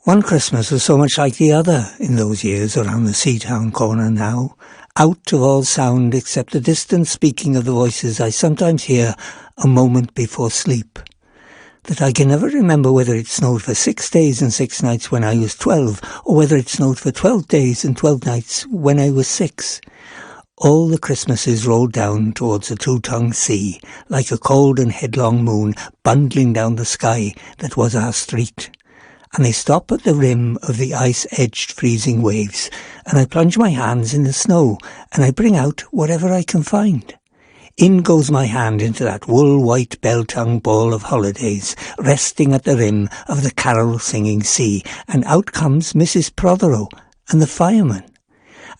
One Christmas was so much like the other in those years around the Seatown corner now, out of all sound except the distant speaking of the voices I sometimes hear a moment before sleep, that I can never remember whether it snowed for 6 days and 6 nights when I was 12, or whether it snowed for 12 days and 12 nights when I was 6. All the Christmases rolled down towards the two-tongued sea, like a cold and headlong moon bundling down the sky that was our street. And they stop at the rim of the ice-edged freezing waves, and I plunge my hands in the snow, and I bring out whatever I can find. In goes my hand into that wool-white bell-tongue ball of holidays, resting at the rim of the carol-singing sea, and out comes Mrs. Prothero and the fireman.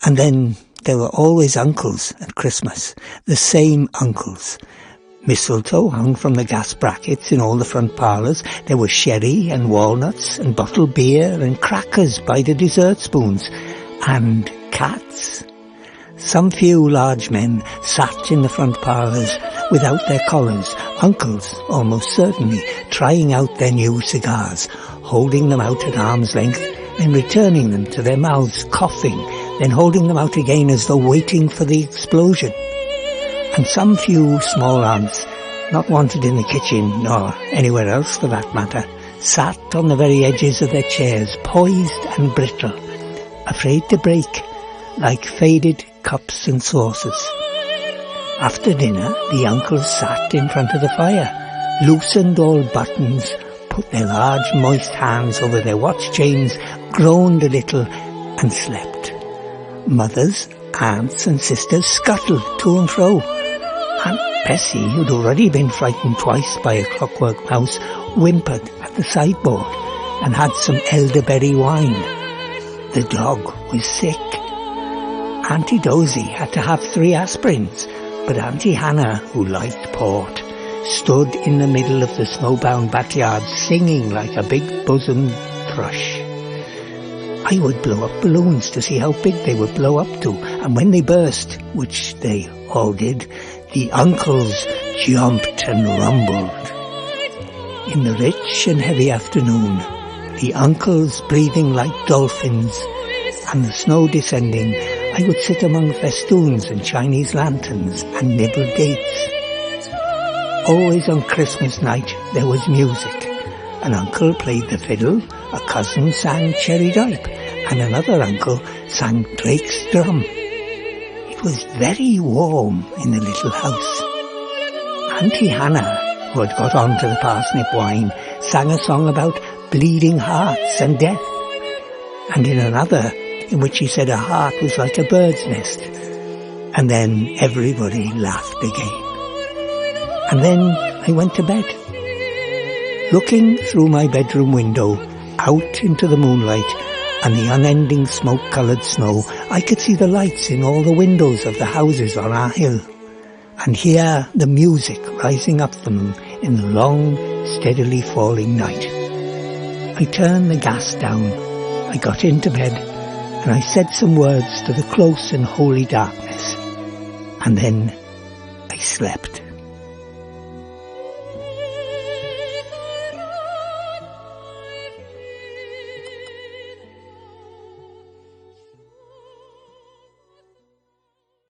And then there were always uncles at Christmas, the same uncles. Mistletoe hung from the gas brackets in all the front parlours. There was sherry and walnuts and bottled beer and crackers by the dessert spoons. And cats. Some few large men sat in the front parlours without their collars, uncles almost certainly, trying out their new cigars, holding them out at arm's length, then returning them to their mouths, coughing, then holding them out again as though waiting for the explosion. And some few small aunts, not wanted in the kitchen, nor anywhere else for that matter, sat on the very edges of their chairs, poised and brittle, afraid to break, like faded cups and saucers. After dinner, the uncles sat in front of the fire, loosened all buttons, put their large moist hands over their watch chains, groaned a little, and slept. Mothers, aunts and sisters scuttled to and fro. Aunt Bessie, who'd already been frightened twice by a clockwork mouse, whimpered at the sideboard and had some elderberry wine. The dog was sick. Auntie Dozy had to have 3 aspirins, but Auntie Hannah, who liked port, stood in the middle of the snowbound backyard singing like a big-bosomed thrush. I would blow up balloons to see how big they would blow up to, and when they burst, which they all did, the uncles jumped and rumbled. In the rich and heavy afternoon, the uncles breathing like dolphins, and the snow descending, I would sit among festoons and Chinese lanterns and nibble dates. Always on Christmas night there was music. An uncle played the fiddle, a cousin sang Cherry Ripe, and another uncle sang Drake's Drum. It was very warm in the little house. Auntie Hannah, who had got on to the parsnip wine, sang a song about bleeding hearts and death, and in another in which she said a heart was like a bird's nest. And then everybody laughed again. And then I went to bed. Looking through my bedroom window, out into the moonlight and the unending smoke-coloured snow, I could see the lights in all the windows of the houses on our hill, and hear the music rising up them in the long, steadily falling night. I turned the gas down, I got into bed, and I said some words to the close and holy darkness, and then I slept.